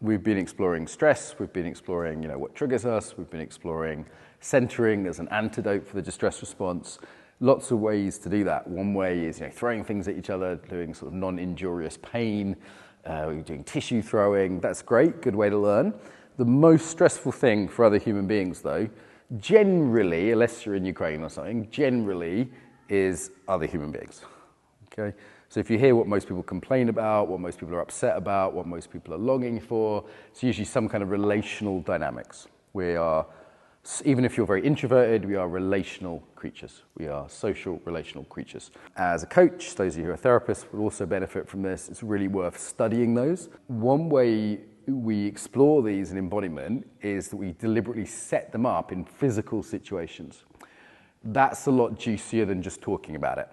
we've been exploring stress, we've been exploring, what triggers us, we've been exploring centering as an antidote for the distress response. Lots of ways to do that. One way is throwing things at each other, doing sort of non-injurious pain, doing tissue throwing. That's great, good way to learn. The most stressful thing for other human beings, though, generally, unless you're in Ukraine or something, generally is other human beings. Okay? So if you hear what most people complain about, what most people are upset about, what most people are longing for, it's usually some kind of relational dynamics. We are, even if you're very introverted, we are relational creatures. We are social relational creatures. As a coach, those of you who are therapists will also benefit from this. It's really worth studying those. One way we explore these in embodiment is that we deliberately set them up in physical situations. That's a lot juicier than just talking about it.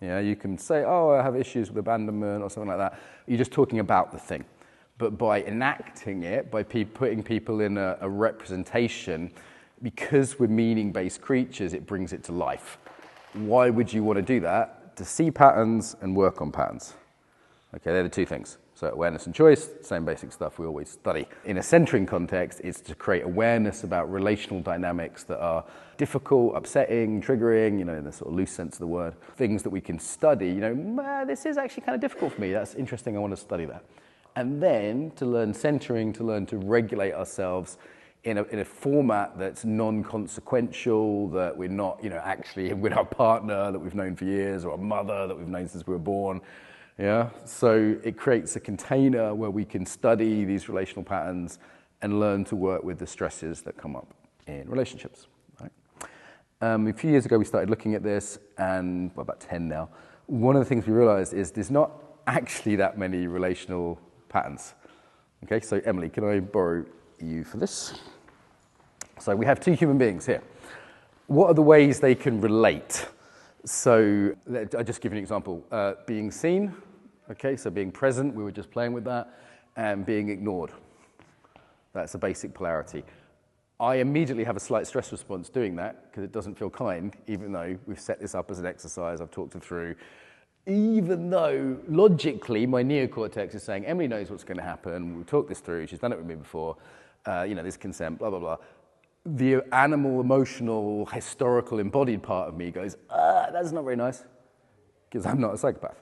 You can say, oh, I have issues with abandonment or something like that. You're just talking about the thing. But by enacting it, by putting people in a representation, because we're meaning-based creatures, it brings it to life. Why would you want to do that? To see patterns and work on patterns. Okay, they're the two things. So awareness and choice, same basic stuff we always study. In a centering context, it's to create awareness about relational dynamics that are difficult, upsetting, triggering, in the sort of loose sense of the word. Things that we can study, this is actually kind of difficult for me. That's interesting, I want to study that. And then to learn centering, to learn to regulate ourselves in a format that's non-consequential, that we're not, actually with our partner that we've known for years, or our mother that we've known since we were born. Yeah, so it creates a container where we can study these relational patterns and learn to work with the stresses that come up in relationships. Right? A few years ago, we started looking at this, and about 10 now. One of the things we realized is there's not actually that many relational patterns. Okay, so Emily, can I borrow you for this? So we have two human beings here. What are the ways they can relate? So I'll just give you an example. Being seen, okay, so being present, we were just playing with that, and being ignored. That's a basic polarity. I immediately have a slight stress response doing that because it doesn't feel kind, even though we've set this up as an exercise, I've talked it through. Even though logically my neocortex is saying, Emily knows what's going to happen, we've talked this through, she's done it with me before, there's consent, blah, blah, blah. The animal, emotional, historical, embodied part of me goes, that's not very nice, because I'm not a psychopath.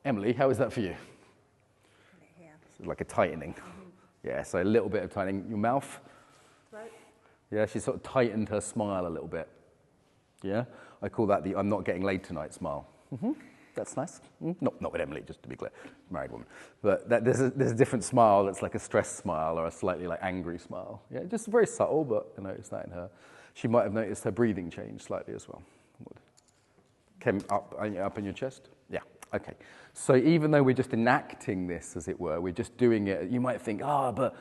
Emily, how is that for you? Here. So like a tightening. Yeah, so a little bit of tightening. Your mouth? Right. Yeah, she sort of tightened her smile a little bit. Yeah, I call that the I'm not getting laid tonight smile. That's nice. Not with Emily, just to be clear, married woman. But there's a different smile that's like a stressed smile or a slightly like angry smile. Yeah, just very subtle, but I noticed that in her. She might have noticed her breathing change slightly as well. Came up in your chest? Yeah, okay. So even though we're just enacting this, as it were, we're just doing it, you might think, but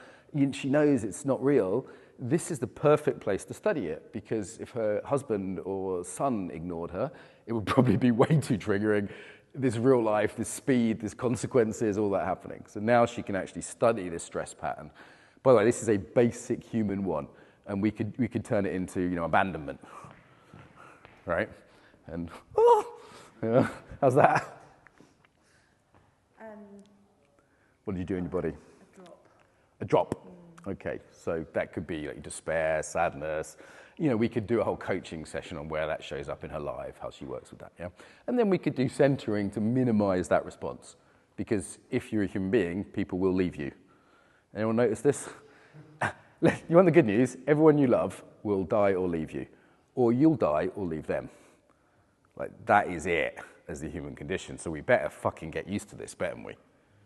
she knows it's not real. This is the perfect place to study it, because if her husband or son ignored her, it would probably be way too triggering. This real life, this speed, this consequences, all that happening. So now she can actually study this stress pattern. By the way, this is a basic human one, and we could turn it into abandonment, right? And how's that? What do you do in your body? A drop. A drop. Okay, so that could be like despair, sadness. We could do a whole coaching session on where that shows up in her life, how she works with that, yeah? And then we could do centering to minimize that response. Because if you're a human being, people will leave you. Anyone notice this? You want the good news? Everyone you love will die or leave you. Or you'll die or leave them. Like, that is it as the human condition. So we better fucking get used to this, better we?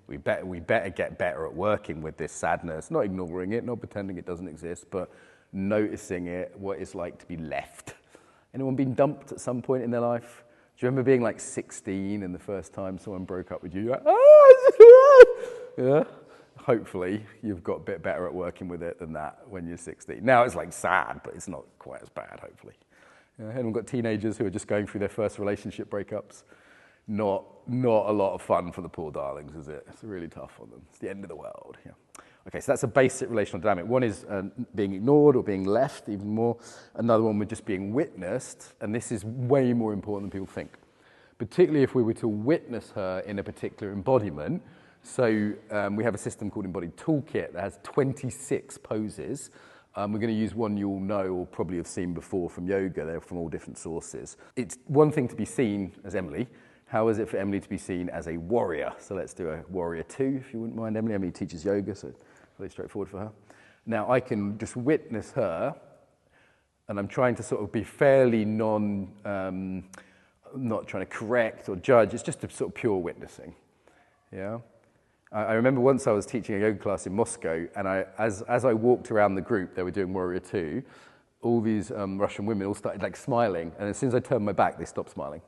We better get better at working with this sadness, not ignoring it, not pretending it doesn't exist, but noticing it, what it's like to be left. Anyone been dumped at some point in their life? Do you remember being like 16 and the first time someone broke up with you? You're like, yeah? Hopefully you've got a bit better at working with it than that when you're 16. Now it's like sad, but it's not quite as bad, hopefully. Anyone got teenagers who are just going through their first relationship breakups? Not a lot of fun for the poor darlings, is it? It's really tough on them. It's the end of the world. Yeah. Okay, so that's a basic relational dynamic. One is being ignored or being left, even more. Another one with just being witnessed, and this is way more important than people think. Particularly if we were to witness her in a particular embodiment. So we have a system called Embodied Toolkit that has 26 poses. We're going to use one you'll know or probably have seen before from yoga. They're from all different sources. It's one thing to be seen as Emily. How is it for Emily to be seen as a warrior? So let's do a warrior 2, if you wouldn't mind, Emily. Emily teaches yoga, so really straightforward for her. Now, I can just witness her, and I'm trying to sort of be fairly not trying to correct or judge. It's just a sort of pure witnessing, yeah? I remember once I was teaching a yoga class in Moscow, and as I walked around the group, they were doing Warrior 2, all these Russian women all started like smiling, and as soon as I turned my back, they stopped smiling.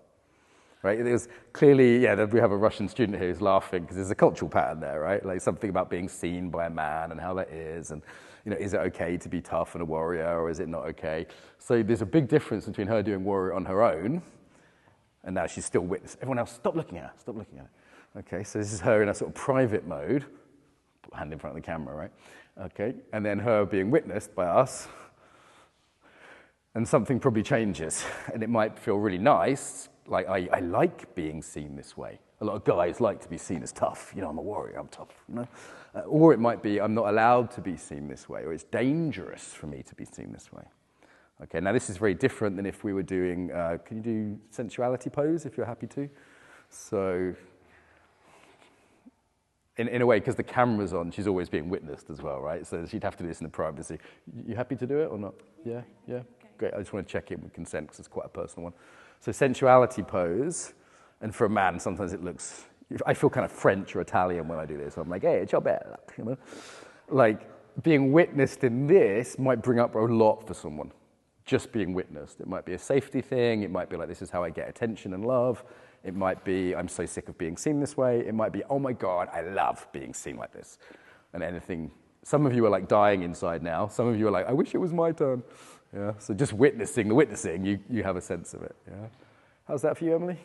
Right? It was clearly, we have a Russian student here who's laughing because there's a cultural pattern there, right? Like something about being seen by a man and how that is, and is it okay to be tough and a warrior, or is it not okay? So there's a big difference between her doing warrior on her own, and now she's still witness. Everyone else, stop looking at her, stop looking at her. Okay, so this is her in a sort of private mode, hand in front of the camera, right? Okay, and then her being witnessed by us, and something probably changes, and it might feel really nice, like I like being seen this way. A lot of guys like to be seen as tough, I'm a warrior, I'm tough, or it might be I'm not allowed to be seen this way, or it's dangerous for me to be seen this way. Okay, now this is very different than if we were doing, can you do sensuality pose if you're happy to? So, in a way, because the camera's on, she's always being witnessed as well, right? So she'd have to do this in the privacy. You happy to do it or not? Yeah? Okay. Great, I just want to check in with consent because it's quite a personal one. So sensuality pose, and for a man, sometimes it looks, I feel kind of French or Italian when I do this. I'm like, hey, it's your bad, Like, being witnessed in this might bring up a lot for someone. Just being witnessed. It might be a safety thing. It might be like, this is how I get attention and love. It might be, I'm so sick of being seen this way. It might be, oh my God, I love being seen like this. And anything, some of you are like dying inside now. Some of you are like, I wish it was my turn. Yeah. So just witnessing the witnessing, you have a sense of it. Yeah. How's that for you, Emily?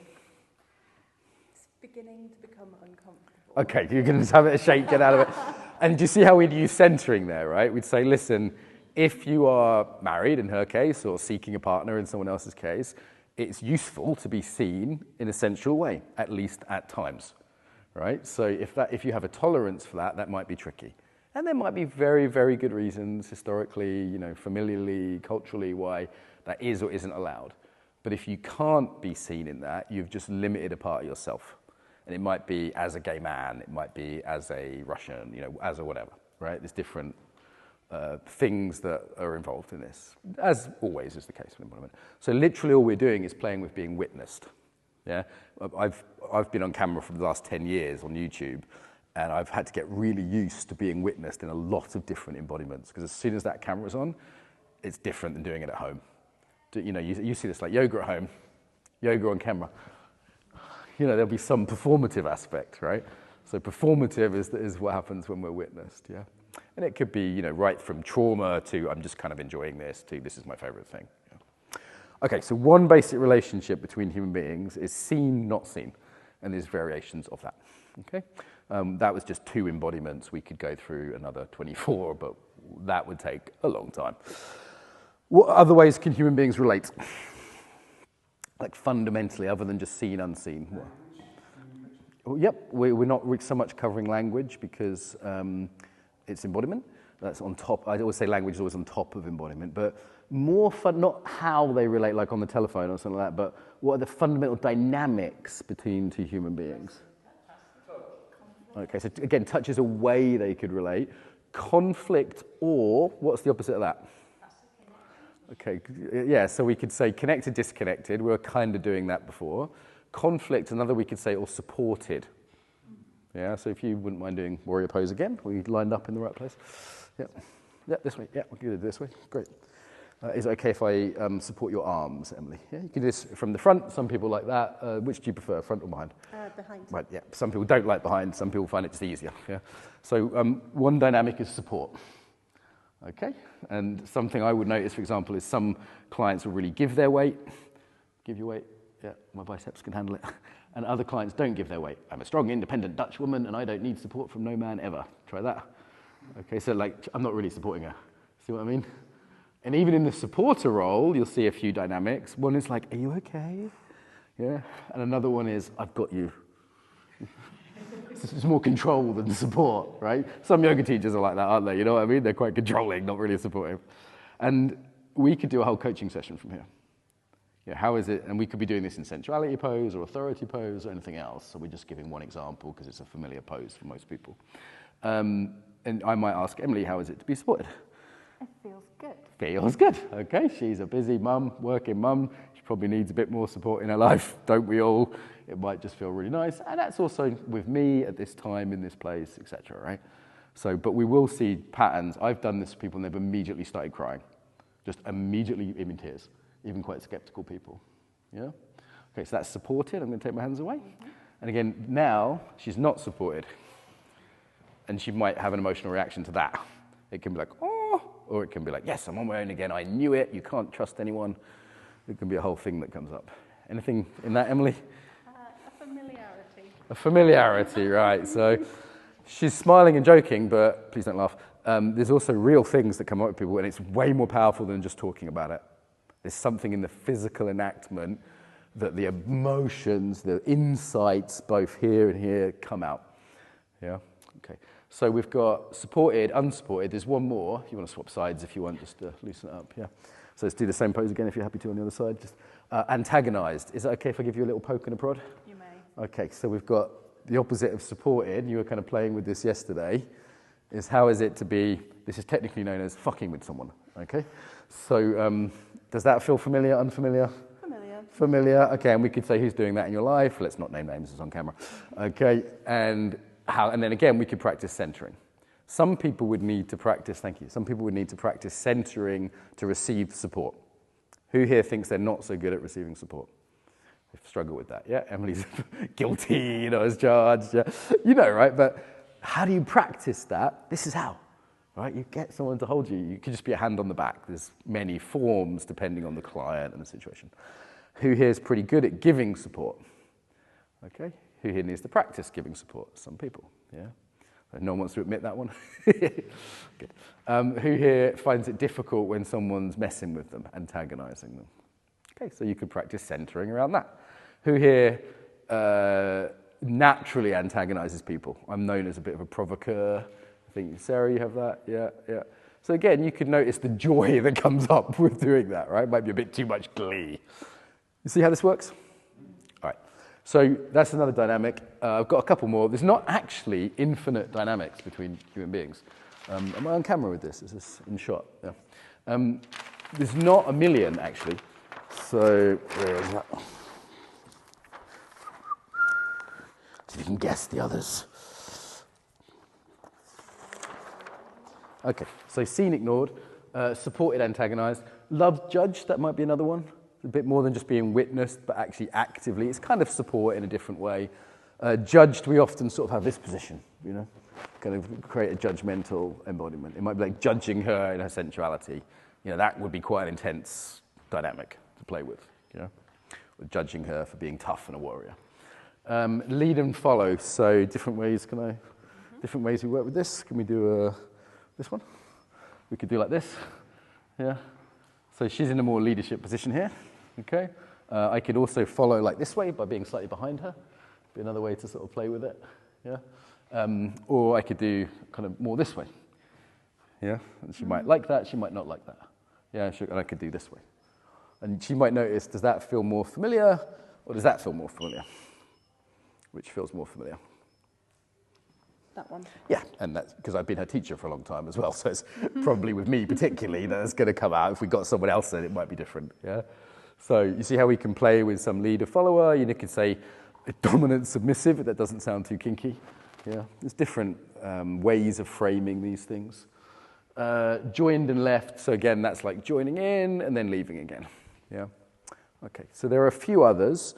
It's beginning to become uncomfortable. Okay, you can just have it a shake, get out of it. And do you see how we'd use centering there, right? We'd say, listen, if you are married, in her case, or seeking a partner in someone else's case, it's useful to be seen in a sensual way, at least at times, right? So if you have a tolerance for that, that might be tricky. And there might be very, very good reasons, historically, familiarly, culturally, why that is or isn't allowed. But if you can't be seen in that, you've just limited a part of yourself. And it might be as a gay man, it might be as a Russian, as a whatever, right? There's different things that are involved in this, as always is the case with embodiment. So literally all we're doing is playing with being witnessed. Yeah, I've been on camera for the last 10 years on YouTube, and I've had to get really used to being witnessed in a lot of different embodiments, because as soon as that camera's on, it's different than doing it at home. You see this like yoga at home, yoga on camera. There'll be some performative aspect, right? So performative is what happens when we're witnessed, yeah? And it could be, right from trauma to I'm just kind of enjoying this to this is my favorite thing. Yeah. Okay, so one basic relationship between human beings is seen, not seen, and there's variations of that, okay? That was just 2 embodiments. We could go through another 24, but that would take a long time. What other ways can human beings relate? Like fundamentally, other than just seen, unseen? Well, yep, we're not so much covering language because it's embodiment. That's on top. I always say language is always on top of embodiment, but more fun, not how they relate like on the telephone or something like that, but what are the fundamental dynamics between 2 human beings? Okay, so again, touch is a way they could relate. Conflict, or what's the opposite of that? Okay, yeah, so we could say connected, disconnected. We were kind of doing that before. Conflict, another we could say, or supported. Yeah, so if you wouldn't mind doing warrior pose again, we lined up in the right place. Yeah, this way. Yeah, we can do it this way. Great. Is it okay if I support your arms, Emily? Yeah, you can do this from the front. Some people like that. Which do you prefer, front or behind? Behind. Right, yeah. Some people don't like behind. Some people find it just easier. Yeah. So one dynamic is support. Okay, and something I would notice, for example, is some clients will really give their weight. Give your weight. Yeah, my biceps can handle it. And other clients don't give their weight. I'm a strong, independent Dutch woman, and I don't need support from no man ever. Try that. Okay, so like, I'm not really supporting her. See what I mean? And even in the supporter role, you'll see a few dynamics. One is like, are you okay? Yeah. And another one is, I've got you. It's more control than support, right? Some yoga teachers are like that, aren't they? You know what I mean? They're quite controlling, not really supportive. And we could do a whole coaching session from here. Yeah, how is it? And we could be doing this in sensuality pose or authority pose or anything else. So we're just giving one example because it's a familiar pose for most people. And I might ask Emily, how is it to be supported? It feels good. Feels good. Okay, she's a busy mum, working mum. She probably needs a bit more support in her life, don't we all? It might just feel really nice. And that's also with me at this time, in this place, etc., right? So, but we will see patterns. I've done this for people and they've immediately started crying. Just immediately in tears. Even quite skeptical people, yeah? Okay, so that's supported. I'm going to take my hands away. And again, now she's not supported. And she might have an emotional reaction to that. It can be like, oh, or it can be like, yes, I'm on my own again. I knew it. You can't trust anyone. It can be a whole thing that comes up. Anything in that, Emily? A familiarity. A familiarity, right. So she's smiling and joking, but please don't laugh. There's also real things that come up with people, and it's way more powerful than just talking about it. There's something in the physical enactment that the emotions, the insights, both here and here, come out. Yeah? Okay. So we've got supported, unsupported. There's one more. You want to swap sides if you want, just to loosen it up. Yeah. So let's do the same pose again if you're happy to on the other side. Just antagonized. Is it okay if I give you a little poke and a prod? You may. Okay. So we've got the opposite of supported. You were kind of playing with this yesterday. Is how is it to be, this is technically known as fucking with someone. Okay. So, does that feel familiar, unfamiliar? Familiar. Familiar, okay, and we could say who's doing that in your life. Let's not name names, it's on camera. Okay, and then again, we could practice centering. Some people would need to practice, thank you, some people would need to practice centering to receive support. Who here thinks they're not so good at receiving support? They've struggled with that, yeah? Emily's guilty, as charged, yeah? You know, right? But how do you practice that? This is how. Right, you get someone to hold you. You could just be a hand on the back. There's many forms depending on the client and the situation. Who here is pretty good at giving support? Okay. Who here needs to practice giving support? Some people, yeah. No one wants to admit that one. Good. Who here finds it difficult when someone's messing with them, antagonizing them? Okay, so you could practice centering around that. Who here naturally antagonizes people? I'm known as a bit of a provocateur. I think, Sarah, you have that? Yeah, yeah. So again, you could notice the joy that comes up with doing that, right? Might be a bit too much glee. You see how this works? All right. So that's another dynamic. I've got a couple more. There's not actually infinite dynamics between human beings. Am I on camera with this? Is this in shot? Yeah. There's not a million, actually. So where is that? See if you can guess the others. Okay, so seen, ignored, supported, antagonized, loved, judged, that might be another one. A bit more than just being witnessed, but actually actively. It's kind of support in a different way. Judged, we often sort of have this position, kind of create a judgmental embodiment. It might be like judging her in her sensuality. That would be quite an intense dynamic to play with, Or judging her for being tough and a warrior. Lead and follow, so different ways, different ways we work with this. Can we do this one? We could do like this, yeah. So she's in a more leadership position here, okay. I could also follow like this way by being slightly behind her. Be another way to sort of play with it, yeah. Or I could do kind of more this way, yeah. And she might like that, she might not like that, yeah. And I could do this way, and she might notice, does that feel more familiar, or does that feel more familiar? Which feels more familiar? That one. Yeah, and that's because I've been her teacher for a long time as well, so it's probably with me particularly that's going to come out. If we got someone else then it might be different, yeah? So you see how we can play with some leader-follower. You could say dominant, submissive, if that doesn't sound too kinky. Yeah, there's different ways of framing these things. Joined and left, so again, that's like joining in and then leaving again, yeah? Okay, so there are a few others.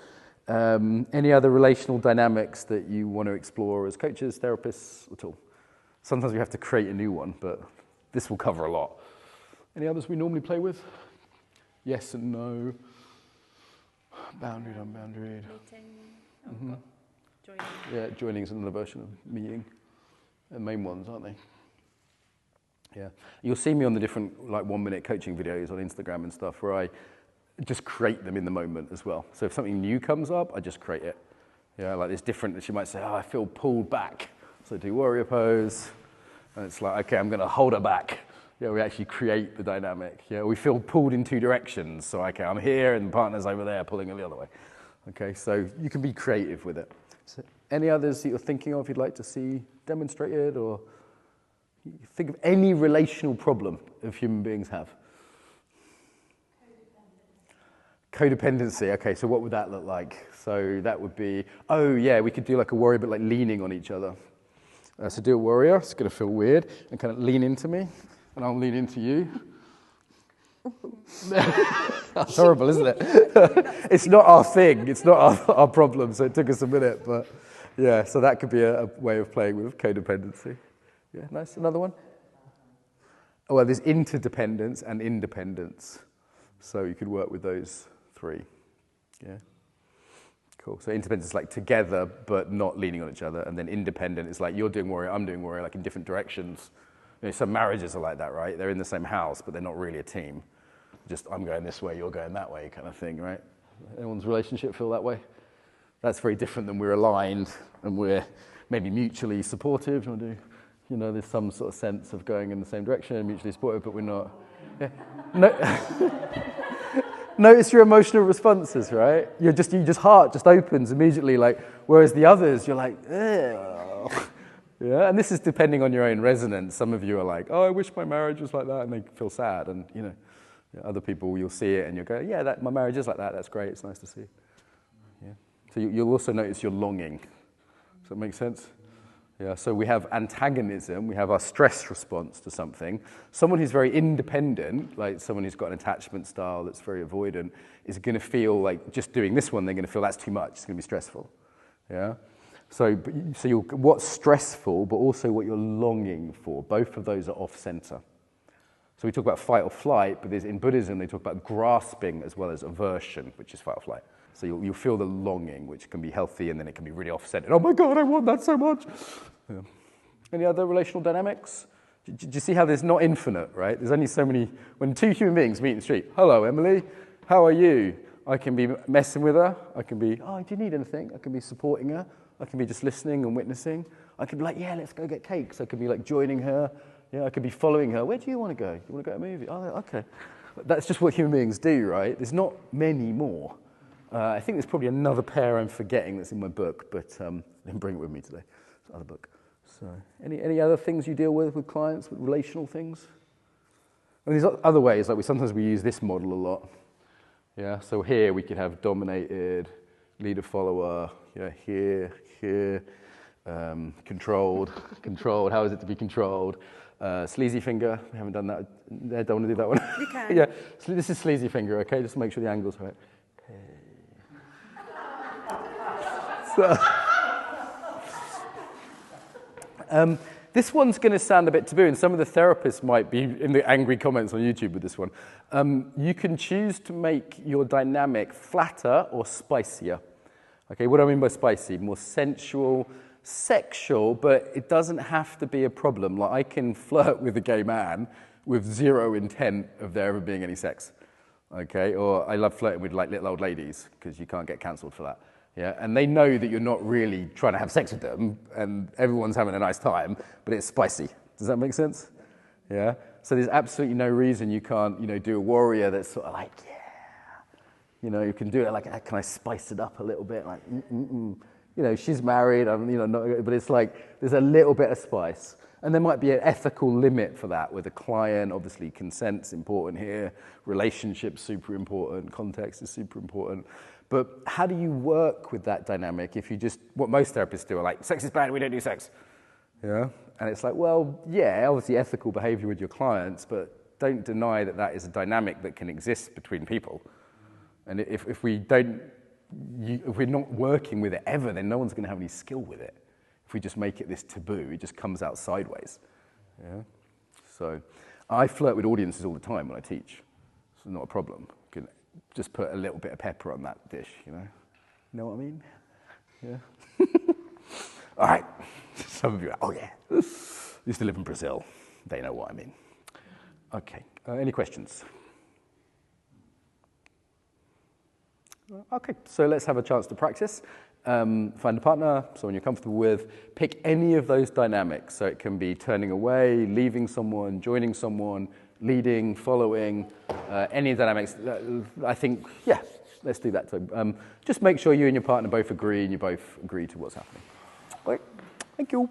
Any other relational dynamics that you want to explore as coaches, therapists, at all? Sometimes we have to create a new one, but this will cover a lot. Any others we normally play with? Yes and no. Boundaried, unboundaried. Meeting. Joining. Yeah, joining is another version of meeting. They're the main ones, aren't they? Yeah. You'll see me on the different 1-minute coaching videos on Instagram and stuff where I just create them in the moment as well. So if something new comes up, I just create it. Yeah, like there's different, she might say, oh, I feel pulled back. So do warrior pose. And it's like, okay, I'm going to hold her back. Yeah, we actually create the dynamic. Yeah, we feel pulled in two directions. So, okay, I'm here and the partner's over there pulling her the other way. Okay, so you can be creative with it. So any others that you're thinking of you'd like to see demonstrated, or think of any relational problem that human beings have? Codependency. Okay, so what would that look like? So that would be, oh yeah, we could do like a warrior, but like leaning on each other. So do a warrior. It's going to feel weird, and kind of lean into me, and I'll lean into you. That's horrible, isn't it? It's not our thing. It's not our problem. So it took us a minute, but yeah. So that could be a way of playing with codependency. Yeah, nice. Another one. Oh, well, there's interdependence and independence. So you could work with those three. Yeah. Cool. So interdependence is like together, but not leaning on each other. And then independent is like you're doing warrior, I'm doing warrior, like in different directions. You know, some marriages are like that, right? They're in the same house, but they're not really a team. Just I'm going this way, you're going that way kind of thing, right? Anyone's relationship feel that way? That's very different than we're aligned and we're maybe mutually supportive. You know, there's some sort of sense of going in the same direction, mutually supportive, but we're not. Yeah. No. Notice your emotional responses, right? Your heart just opens immediately, like, whereas the others, you're like, ugh. Yeah, and this is depending on your own resonance. Some of you are like, oh, I wish my marriage was like that, and they feel sad, and you know, other people, you'll see it, and you'll go, yeah, my marriage is like that, that's great, it's nice to see. Yeah. So you'll also notice your longing. Does that make sense? Yeah, so we have antagonism, we have our stress response to something. Someone who's very independent, like someone who's got an attachment style that's very avoidant, is going to feel like just doing this one, they're going to feel that's too much, it's going to be stressful. Yeah? So what's stressful, but also what you're longing for, both of those are off-center. So we talk about fight or flight, but in Buddhism they talk about grasping as well as aversion, which is fight or flight. So you'll feel the longing, which can be healthy, and then it can be really off-centered. Oh my God, I want that so much. Yeah. Any other relational dynamics? Do you see how there's not infinite, right? There's only so many. When two human beings meet in the street, hello, Emily, how are you? I can be messing with her. I can be, oh, do you need anything? I can be supporting her. I can be just listening and witnessing. I could be like, yeah, let's go get cakes. I could be like joining her. Yeah, I could be following her. Where do you want to go? You want to go to a movie? Oh, okay. That's just what human beings do, right? There's not many more. I think there's probably another pair I'm forgetting that's in my book, but I didn't bring it with me today. It's another book. So, any other things you deal with clients, with relational things? I mean, there's other ways, like sometimes we use this model a lot. Yeah, so here we could have dominated, leader, follower, yeah, here, controlled, how is it to be controlled? Sleazy finger, we haven't done that. I don't want to do that one. You can. Yeah, so this is sleazy finger, okay, just to make sure the angle's right. Okay. So, this one's going to sound a bit taboo, and some of the therapists might be in the angry comments on YouTube with this one. You can choose to make your dynamic flatter or spicier. Okay, what do I mean by spicy? More sensual, sexual, but it doesn't have to be a problem. Like I can flirt with a gay man with zero intent of there ever being any sex. Okay, or I love flirting with like little old ladies because you can't get cancelled for that. Yeah, and they know that you're not really trying to have sex with them, and everyone's having a nice time, but it's spicy. Does that make sense? Yeah. So there's absolutely no reason you can't, do a warrior that's sort of like, yeah. You can do it like, can I spice it up a little bit? Like, she's married, but it's like there's a little bit of spice. And there might be an ethical limit for that with a client. Obviously, consent's important here. Relationships super important. Context is super important. But how do you work with that dynamic if you just, what most therapists do are like, sex is bad, we don't do sex. Yeah? And it's like, well, yeah, obviously ethical behavior with your clients, but don't deny that that is a dynamic that can exist between people. And if we're not working with it ever, then no one's going to have any skill with it. If we just make it this taboo, it just comes out sideways. Yeah? So I flirt with audiences all the time when I teach. It's not a problem. You can just put a little bit of pepper on that dish, You know what I mean? Yeah. All right. Some of you are, oh yeah. Used to live in Brazil. They know what I mean. Okay. Any questions? Okay, so let's have a chance to practice. Find a partner, someone you're comfortable with. Pick any of those dynamics. So it can be turning away, leaving someone, joining someone, leading, following, any dynamics. I think, yeah, let's do that. So just make sure you and your partner both agree and you both agree to what's happening. Right. Thank you.